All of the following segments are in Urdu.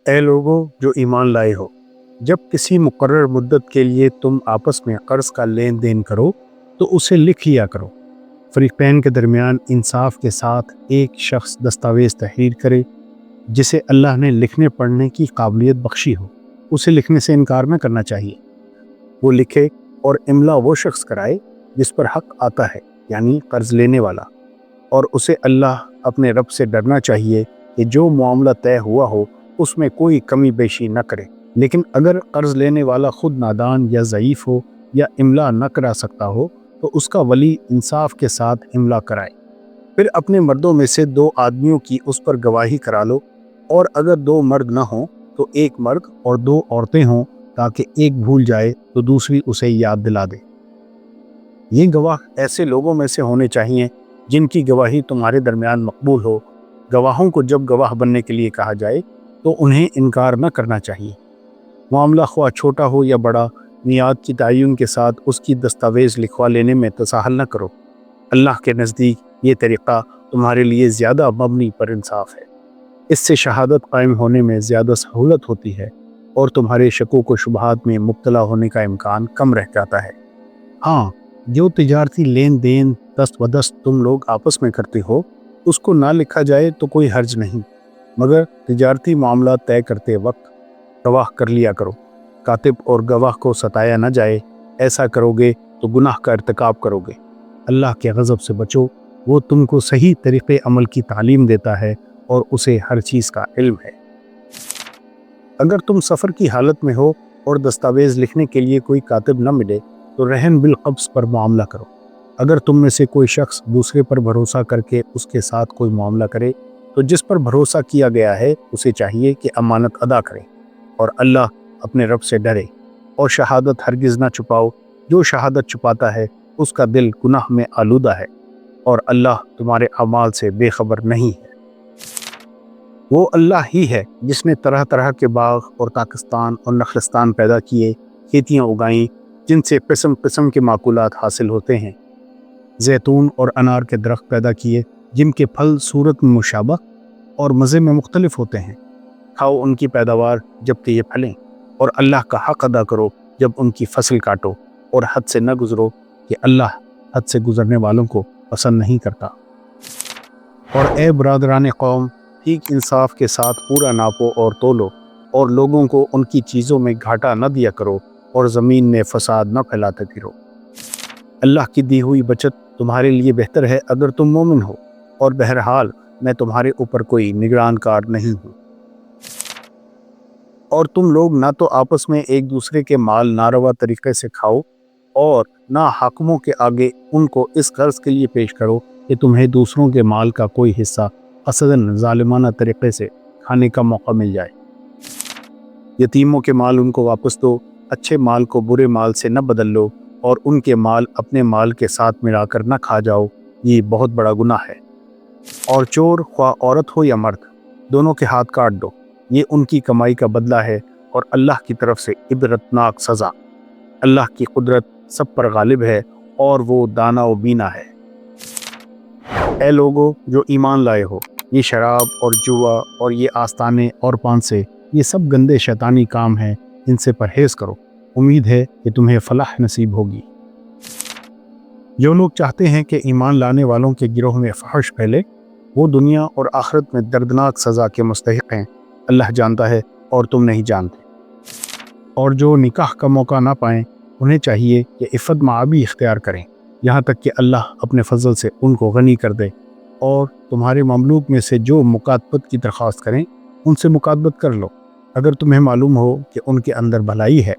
اے لوگوں جو ایمان لائے ہو، جب کسی مقرر مدت کے لیے تم آپس میں قرض کا لین دین کرو تو اسے لکھ لیا کرو۔ فریقین کے درمیان انصاف کے ساتھ ایک شخص دستاویز تحریر کرے جسے اللہ نے لکھنے پڑھنے کی قابلیت بخشی ہو۔ اسے لکھنے سے انکار نہ کرنا چاہیے۔ وہ لکھے اور املا وہ شخص کرائے جس پر حق آتا ہے، یعنی قرض لینے والا، اور اسے اللہ اپنے رب سے ڈرنا چاہیے کہ جو معاملہ طے ہوا ہو اس میں کوئی کمی بیشی نہ کرے۔ لیکن اگر قرض لینے والا خود نادان یا ضعیف ہو یا املا نہ کرا سکتا ہو تو اس کا ولی انصاف کے ساتھ املا کرائے۔ پھر اپنے مردوں میں سے 2 آدمیوں کی اس پر گواہی کرا لو، اور اگر 2 مرد نہ ہوں تو 1 مرد اور 2 عورتیں ہوں، تاکہ ایک بھول جائے تو دوسری اسے یاد دلا دے۔ یہ گواہ ایسے لوگوں میں سے ہونے چاہیے جن کی گواہی تمہارے درمیان مقبول ہو۔ گواہوں کو جب گواہ بننے کے لیے کہا جائے تو انہیں انکار نہ کرنا چاہیے۔ معاملہ خواہ چھوٹا ہو یا بڑا، میعاد کی تعین کے ساتھ اس کی دستاویز لکھوا لینے میں تساہل نہ کرو۔ اللہ کے نزدیک یہ طریقہ تمہارے لیے زیادہ مبنی پر انصاف ہے۔ اس سے شہادت قائم ہونے میں زیادہ سہولت ہوتی ہے اور تمہارے شکوک و شبہات میں مبتلا ہونے کا امکان کم رہ جاتا ہے۔ ہاں، جو تجارتی لین دین دست و دست تم لوگ آپس میں کرتے ہو اس کو نہ لکھا جائے تو کوئی حرج نہیں، مگر تجارتی معاملات طے کرتے وقت گواہ کر لیا کرو۔ کاتب اور گواہ کو ستایا نہ جائے، ایسا کرو گے تو گناہ کا ارتکاب کرو گے۔ اللہ کے غضب سے بچو، وہ تم کو صحیح طریقے عمل کی تعلیم دیتا ہے اور اسے ہر چیز کا علم ہے۔ اگر تم سفر کی حالت میں ہو اور دستاویز لکھنے کے لیے کوئی کاتب نہ ملے تو رہن بالقبض پر معاملہ کرو۔ اگر تم میں سے کوئی شخص دوسرے پر بھروسہ کر کے اس کے ساتھ کوئی معاملہ کرے تو جس پر بھروسہ کیا گیا ہے اسے چاہیے کہ امانت ادا کرے اور اللہ اپنے رب سے ڈرے، اور شہادت ہرگز نہ چھپاؤ۔ جو شہادت چھپاتا ہے اس کا دل گناہ میں آلودہ ہے، اور اللہ تمہارے اعمال سے بے خبر نہیں ہے۔ وہ اللہ ہی ہے جس نے طرح طرح کے باغ اور تاکستان اور نخلستان پیدا کیے، کھیتیاں اگائیں جن سے قسم قسم کے ماکولات حاصل ہوتے ہیں، زیتون اور انار کے درخت پیدا کیے جن کے پھل صورت میں مشابہ اور مزے میں مختلف ہوتے ہیں۔ کھاؤ ان کی پیداوار جب کہ یہ پھلیں، اور اللہ کا حق ادا کرو جب ان کی فصل کاٹو، اور حد سے نہ گزرو کہ اللہ حد سے گزرنے والوں کو پسند نہیں کرتا۔ اور اے برادران قوم، ٹھیک انصاف کے ساتھ پورا ناپو اور تولو، اور لوگوں کو ان کی چیزوں میں گھاٹا نہ دیا کرو، اور زمین میں فساد نہ پھیلاتے پھرو۔ اللہ کی دی ہوئی بچت تمہارے لیے بہتر ہے اگر تم مومن ہو، اور بہرحال میں تمہارے اوپر کوئی نگران کار نہیں ہوں۔ اور تم لوگ نہ تو آپس میں ایک دوسرے کے مال ناروا طریقے سے کھاؤ، اور نہ حاکموں کے آگے ان کو اس غرض کے لیے پیش کرو کہ تمہیں دوسروں کے مال کا کوئی حصہ قصداً ظالمانہ طریقے سے کھانے کا موقع مل جائے۔ یتیموں کے مال ان کو واپس دو، اچھے مال کو برے مال سے نہ بدل لو، اور ان کے مال اپنے مال کے ساتھ ملا کر نہ کھا جاؤ، یہ بہت بڑا گناہ ہے۔ اور چور خواہ عورت ہو یا مرد، دونوں کے ہاتھ کاٹ دو، یہ ان کی کمائی کا بدلہ ہے، اور اللہ کی طرف سے عبرتناک سزا۔ اللہ کی قدرت سب پر غالب ہے اور وہ دانا و بینا ہے۔ اے لوگو جو ایمان لائے ہو، یہ شراب اور جوا اور یہ آستانے اور پانسے، یہ سب گندے شیطانی کام ہیں، ان سے پرہیز کرو، امید ہے کہ تمہیں فلاح نصیب ہوگی۔ جو لوگ چاہتے ہیں کہ ایمان لانے والوں کے گروہ میں فحش پھیلے، وہ دنیا اور آخرت میں دردناک سزا کے مستحق ہیں۔ اللہ جانتا ہے اور تم نہیں جانتے۔ اور جو نکاح کا موقع نہ پائیں انہیں چاہیے کہ عفت معابی اختیار کریں، یہاں تک کہ اللہ اپنے فضل سے ان کو غنی کر دے۔ اور تمہارے مملوک میں سے جو مکاتبت کی درخواست کریں ان سے مکاتبت کر لو، اگر تمہیں معلوم ہو کہ ان کے اندر بھلائی ہے،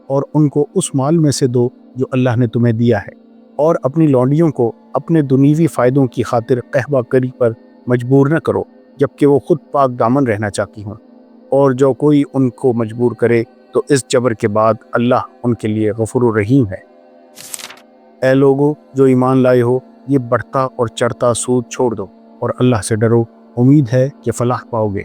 اور ان کو اس مال میں سے دو جو اللہ نے تمہیں دیا ہے، اور اپنی لونڈیوں کو اپنے دنیوی فائدوں کی خاطر قہبہ کری پر مجبور نہ کرو جبکہ وہ خود پاک دامن رہنا چاہتی ہوں، اور جو کوئی ان کو مجبور کرے تو اس جبر کے بعد اللہ ان کے لیے غفور الرحیم ہے۔ اے لوگو جو ایمان لائے ہو، یہ بڑھتا اور چڑھتا سود چھوڑ دو اور اللہ سے ڈرو، امید ہے کہ فلاح پاؤ گے۔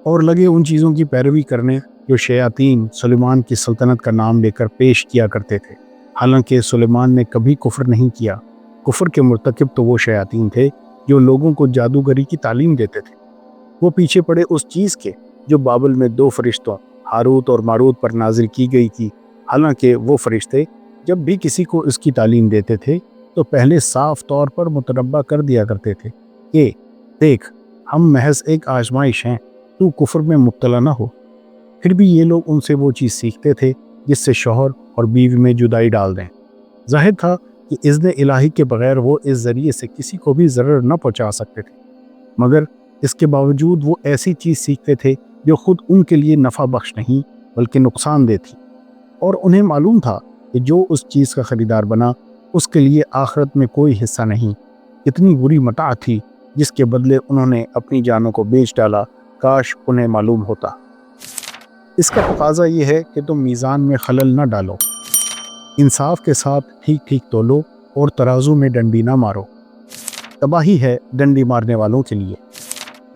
اور لگے ان چیزوں کی پیروی کرنے جو شیاطین سلیمان کی سلطنت کا نام لے کر پیش کیا کرتے تھے، حالانکہ سلیمان نے کبھی کفر نہیں کیا۔ کفر کے مرتکب تو وہ شیاطین تھے جو لوگوں کو جادوگری کی تعلیم دیتے تھے۔ وہ پیچھے پڑے اس چیز کے جو بابل میں 2 فرشتوں ہاروت اور ماروت پر نازل کی گئی تھی۔ حالانکہ وہ فرشتے جب بھی کسی کو اس کی تعلیم دیتے تھے تو پہلے صاف طور پر متنبہ کر دیا کرتے تھے کہ دیکھ، ہم محض ایک آزمائش ہیں، تو کفر میں مبتلا نہ ہو۔ پھر بھی یہ لوگ ان سے وہ چیز سیکھتے تھے جس سے شوہر اور بیوی میں جدائی ڈال دیں۔ ظاہر تھا کہ اذن الہی کے بغیر وہ اس ذریعے سے کسی کو بھی ضرر نہ پہنچا سکتے تھے، مگر اس کے باوجود وہ ایسی چیز سیکھتے تھے جو خود ان کے لیے نفع بخش نہیں بلکہ نقصان دہ تھی، اور انہیں معلوم تھا کہ جو اس چیز کا خریدار بنا اس کے لیے آخرت میں کوئی حصہ نہیں۔ اتنی بری متاع تھی جس کے بدلے انہوں نے اپنی جانوں کو بیچ ڈالا، کاش انہیں معلوم ہوتا۔ اس کا تقاضا یہ ہے کہ تم میزان میں خلل نہ ڈالو، انصاف کے ساتھ ٹھیک ٹھیک تولو اور ترازو میں ڈنڈی نہ مارو۔ تباہی ہے ڈنڈی مارنے والوں کے لیے،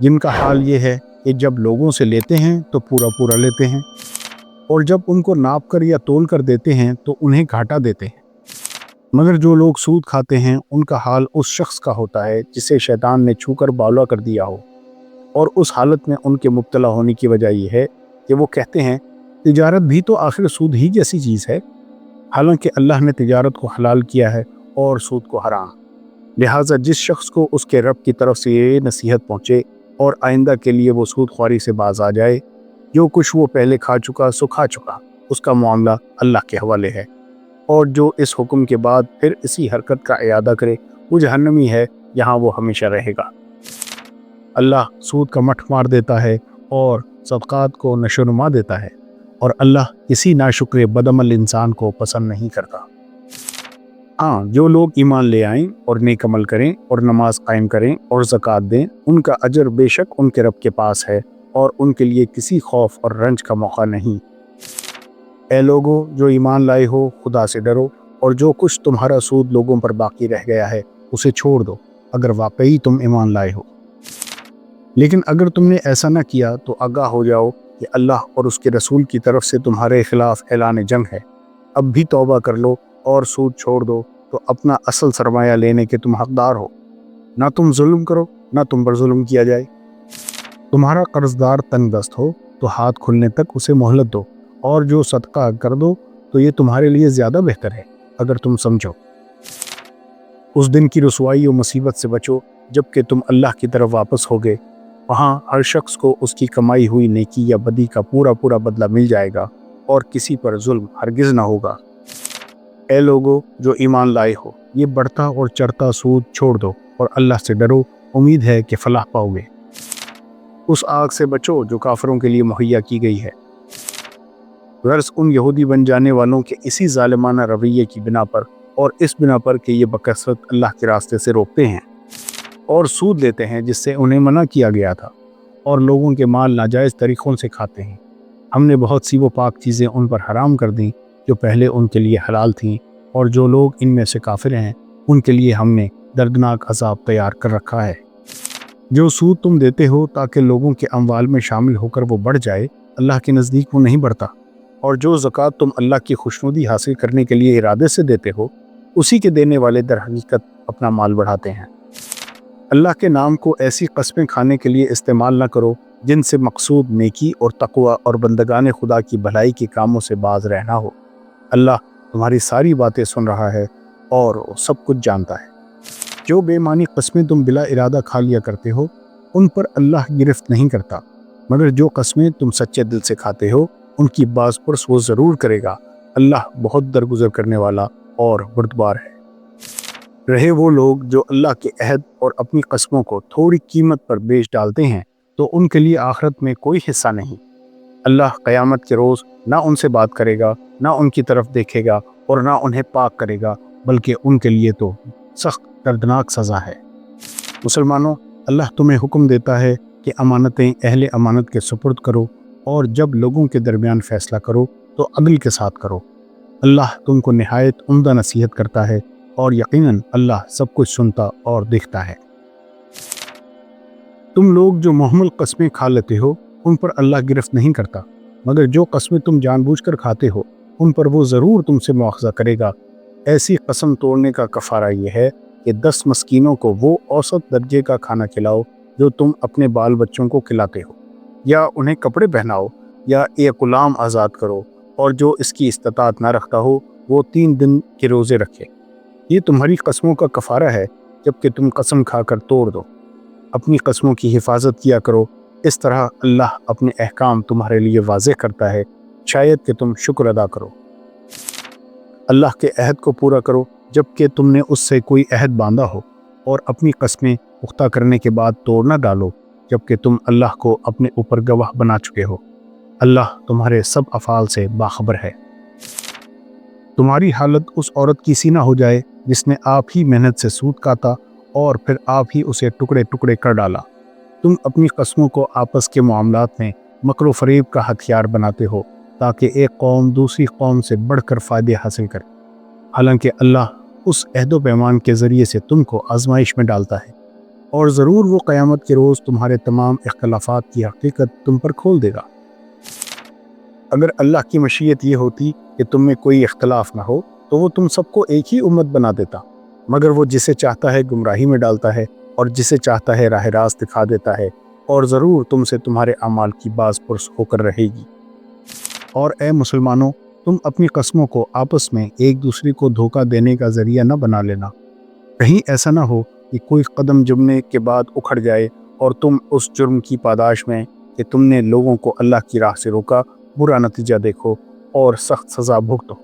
جن کا حال یہ ہے کہ جب لوگوں سے لیتے ہیں تو پورا پورا لیتے ہیں، اور جب ان کو ناپ کر یا تول کر دیتے ہیں تو انہیں گھاٹا دیتے ہیں۔ مگر جو لوگ سود کھاتے ہیں ان کا حال اس شخص کا ہوتا ہے جسے شیطان نے چھو کر باولا کر دیا ہو، اور اس حالت میں ان کے مبتلا ہونے کی وجہ یہ ہے کہ وہ کہتے ہیں تجارت بھی تو آخر سود ہی جیسی چیز ہے، حالانکہ اللہ نے تجارت کو حلال کیا ہے اور سود کو حرام۔ لہٰذا جس شخص کو اس کے رب کی طرف سے یہ نصیحت پہنچے اور آئندہ کے لیے وہ سود خواری سے باز آ جائے، جو کچھ وہ پہلے کھا چکا سو کھا چکا، اس کا معاملہ اللہ کے حوالے ہے، اور جو اس حکم کے بعد پھر اسی حرکت کا اعادہ کرے وہ جہنمی ہے، یہاں وہ ہمیشہ رہے گا۔ اللہ سود کا مٹھ مار دیتا ہے اور صدقات کو نشو و نما دیتا ہے، اور اللہ کسی ناشکر بدعمل انسان کو پسند نہیں کرتا۔ ہاں، جو لوگ ایمان لے آئیں اور نیک عمل کریں اور نماز قائم کریں اور زکوٰۃ دیں، ان کا اجر بے شک ان کے رب کے پاس ہے، اور ان کے لیے کسی خوف اور رنج کا موقع نہیں۔ اے لوگو جو ایمان لائے ہو، خدا سے ڈرو، اور جو کچھ تمہارا سود لوگوں پر باقی رہ گیا ہے اسے چھوڑ دو، اگر واقعی تم ایمان لائے ہو۔ لیکن اگر تم نے ایسا نہ کیا تو آگاہ ہو جاؤ کہ اللہ اور اس کے رسول کی طرف سے تمہارے خلاف اعلان جنگ ہے۔ اب بھی توبہ کر لو اور سود چھوڑ دو تو اپنا اصل سرمایہ لینے کے تم حقدار ہو۔ نہ تم ظلم کرو، نہ تم پر ظلم کیا جائے۔ تمہارا قرض دار تنگ دست ہو تو ہاتھ کھلنے تک اسے مہلت دو، اور جو صدقہ کر دو تو یہ تمہارے لیے زیادہ بہتر ہے اگر تم سمجھو۔ اس دن کی رسوائی و مصیبت سے بچو جب کہ تم اللہ کی طرف واپس ہوگے، وہاں ہر شخص کو اس کی کمائی ہوئی نیکی یا بدی کا پورا پورا بدلہ مل جائے گا، اور کسی پر ظلم ہرگز نہ ہوگا۔ اے لوگو جو ایمان لائے ہو، یہ بڑھتا اور چڑھتا سود چھوڑ دو اور اللہ سے ڈرو، امید ہے کہ فلاح پاؤ گے۔ اس آگ سے بچو جو کافروں کے لیے مہیا کی گئی ہے۔ غرض ان یہودی بن جانے والوں کے اسی ظالمانہ رویے کی بنا پر، اور اس بنا پر کہ یہ بکثرت اللہ کے راستے سے روکتے ہیں اور سود لیتے ہیں جس سے انہیں منع کیا گیا تھا، اور لوگوں کے مال ناجائز طریقوں سے کھاتے ہیں، ہم نے بہت سی وہ پاک چیزیں ان پر حرام کر دیں جو پہلے ان کے لیے حلال تھیں، اور جو لوگ ان میں سے کافر ہیں ان کے لیے ہم نے دردناک عذاب تیار کر رکھا ہے۔ جو سود تم دیتے ہو تاکہ لوگوں کے اموال میں شامل ہو کر وہ بڑھ جائے، اللہ کے نزدیک وہ نہیں بڑھتا، اور جو زکوٰۃ تم اللہ کی خوشنودی حاصل کرنے کے لیے ارادے سے دیتے ہو، اسی کے دینے والے در حقیقت اپنا مال بڑھاتے ہیں۔ اللہ کے نام کو ایسی قسمیں کھانے کے لیے استعمال نہ کرو جن سے مقصود نیکی اور تقوی اور بندگان خدا کی بھلائی کے کاموں سے باز رہنا ہو۔ اللہ تمہاری ساری باتیں سن رہا ہے اور وہ سب کچھ جانتا ہے۔ جو بے معنی قسمیں تم بلا ارادہ کھا لیا کرتے ہو ان پر اللہ گرفت نہیں کرتا، مگر جو قسمیں تم سچے دل سے کھاتے ہو ان کی باز پرس وہ ضرور کرے گا۔ اللہ بہت درگزر کرنے والا اور بردبار ہے۔ رہے وہ لوگ جو اللہ کے عہد اور اپنی قسموں کو تھوڑی قیمت پر بیچ ڈالتے ہیں تو ان کے لیے آخرت میں کوئی حصہ نہیں۔ اللہ قیامت کے روز نہ ان سے بات کرے گا، نہ ان کی طرف دیکھے گا، اور نہ انہیں پاک کرے گا، بلکہ ان کے لیے تو سخت دردناک سزا ہے۔ مسلمانوں، اللہ تمہیں حکم دیتا ہے کہ امانتیں اہل امانت کے سپرد کرو، اور جب لوگوں کے درمیان فیصلہ کرو تو عدل کے ساتھ کرو۔ اللہ تم کو نہایت عمدہ نصیحت کرتا ہے، اور یقیناً اللہ سب کچھ سنتا اور دیکھتا ہے۔ تم لوگ جو محمل قسمیں کھا لیتے ہو ان پر اللہ گرفت نہیں کرتا، مگر جو قسمیں تم جان بوجھ کر کھاتے ہو ان پر وہ ضرور تم سے مواخذہ کرے گا۔ ایسی قسم توڑنے کا کفارہ یہ ہے کہ 10 مسکینوں کو وہ اوسط درجے کا کھانا کھلاؤ جو تم اپنے بال بچوں کو کھلاتے ہو، یا انہیں کپڑے پہناؤ، یا ایک غلام آزاد کرو، اور جو اس کی استطاعت نہ رکھتا ہو وہ 3 دن کے روزے رکھے۔ یہ تمہاری قسموں کا کفارہ ہے جبکہ تم قسم کھا کر توڑ دو۔ اپنی قسموں کی حفاظت کیا کرو، اس طرح اللہ اپنے احکام تمہارے لیے واضح کرتا ہے، شاید کہ تم شکر ادا کرو۔ اللہ کے عہد کو پورا کرو جبکہ تم نے اس سے کوئی عہد باندھا ہو، اور اپنی قسمیں پختہ کرنے کے بعد توڑ نہ ڈالو جبکہ تم اللہ کو اپنے اوپر گواہ بنا چکے ہو۔ اللہ تمہارے سب افعال سے باخبر ہے۔ تمہاری حالت اس عورت کی سی نہ ہو جائے جس نے آپ ہی محنت سے سود کاتا اور پھر آپ ہی اسے ٹکڑے ٹکڑے کر ڈالا۔ تم اپنی قسموں کو آپس کے معاملات میں مکر و فریب کا ہتھیار بناتے ہو تاکہ ایک قوم دوسری قوم سے بڑھ کر فائدے حاصل کرے، حالانکہ اللہ اس عہد و پیمان کے ذریعے سے تم کو آزمائش میں ڈالتا ہے، اور ضرور وہ قیامت کے روز تمہارے تمام اختلافات کی حقیقت تم پر کھول دے گا۔ اگر اللہ کی مشیت یہ ہوتی کہ تم میں کوئی اختلاف نہ ہو تو وہ تم سب کو ایک ہی امت بنا دیتا، مگر وہ جسے چاہتا ہے گمراہی میں ڈالتا ہے اور جسے چاہتا ہے راہ راست دکھا دیتا ہے، اور ضرور تم سے تمہارے اعمال کی باز پرس ہو کر رہے گی۔ اور اے مسلمانوں، تم اپنی قسموں کو آپس میں ایک دوسرے کو دھوکہ دینے کا ذریعہ نہ بنا لینا۔ کہیں ایسا نہ ہو کہ کوئی قدم جمنے کے بعد اکھڑ جائے اور تم اس جرم کی پاداش میں کہ تم نے لوگوں کو اللہ کی راہ سے روکا برا نتیجہ دیکھو اور سخت سزا بھگتو۔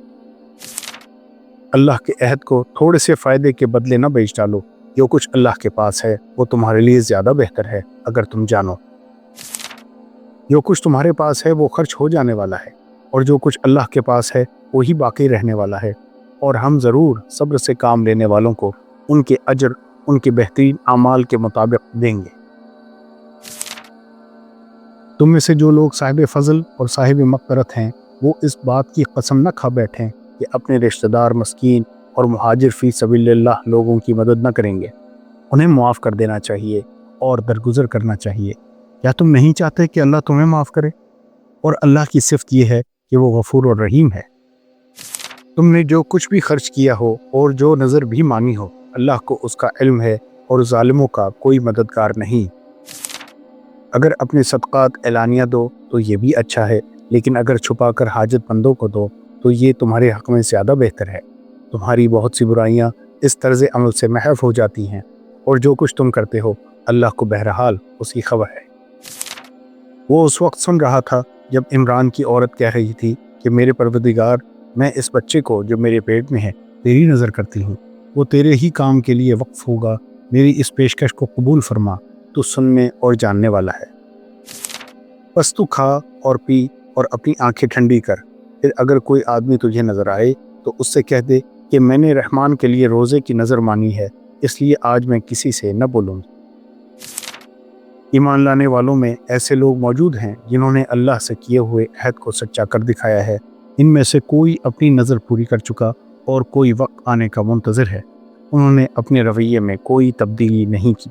اللہ کے عہد کو تھوڑے سے فائدے کے بدلے نہ بیچ ڈالو۔ جو کچھ اللہ کے پاس ہے وہ تمہارے لیے زیادہ بہتر ہے اگر تم جانو۔ جو کچھ تمہارے پاس ہے وہ خرچ ہو جانے والا ہے، اور جو کچھ اللہ کے پاس ہے وہی باقی رہنے والا ہے، اور ہم ضرور صبر سے کام لینے والوں کو ان کے اجر ان کے بہترین اعمال کے مطابق دیں گے۔ تم میں سے جو لوگ صاحب فضل اور صاحب مغفرت ہیں وہ اس بات کی قسم نہ کھا بیٹھیں کہ اپنے رشتہ دار، مسکین اور مہاجر فی سبیل اللہ لوگوں کی مدد نہ کریں گے۔ انہیں معاف کر دینا چاہیے اور درگزر کرنا چاہیے۔ کیا تم نہیں چاہتے کہ اللہ تمہیں معاف کرے؟ اور اللہ کی صفت یہ ہے کہ وہ غفور اور رحیم ہے۔ تم نے جو کچھ بھی خرچ کیا ہو اور جو نظر بھی مانی ہو، اللہ کو اس کا علم ہے اور ظالموں کا کوئی مددگار نہیں۔ اگر اپنے صدقات اعلانیہ دو تو یہ بھی اچھا ہے، لیکن اگر چھپا کر حاجت مندوں کو دو تو یہ تمہارے حق میں زیادہ بہتر ہے۔ تمہاری بہت سی برائیاں اس طرز عمل سے محو ہو جاتی ہیں، اور جو کچھ تم کرتے ہو اللہ کو بہرحال اس کی خبر ہے۔ وہ اس وقت سن رہا تھا جب عمران کی عورت کہہ رہی تھی کہ میرے پروردگار، میں اس بچے کو جو میرے پیٹ میں ہے تیری نظر کرتی ہوں، وہ تیرے ہی کام کے لیے وقف ہوگا، میری اس پیشکش کو قبول فرما، تو سننے اور جاننے والا ہے۔ بس تو کھا اور پی اور اپنی آنکھیں ٹھنڈی کر، پھر اگر کوئی آدمی تجھے نظر آئے تو اس سے کہہ دے کہ میں نے رحمان کے لیے روزے کی نظر مانی ہے، اس لیے آج میں کسی سے نہ بولوں گی۔ ایمان لانے والوں میں ایسے لوگ موجود ہیں جنہوں نے اللہ سے کیے ہوئے عہد کو سچا کر دکھایا ہے۔ ان میں سے کوئی اپنی نظر پوری کر چکا اور کوئی وقت آنے کا منتظر ہے۔ انہوں نے اپنے رویے میں کوئی تبدیلی نہیں کی۔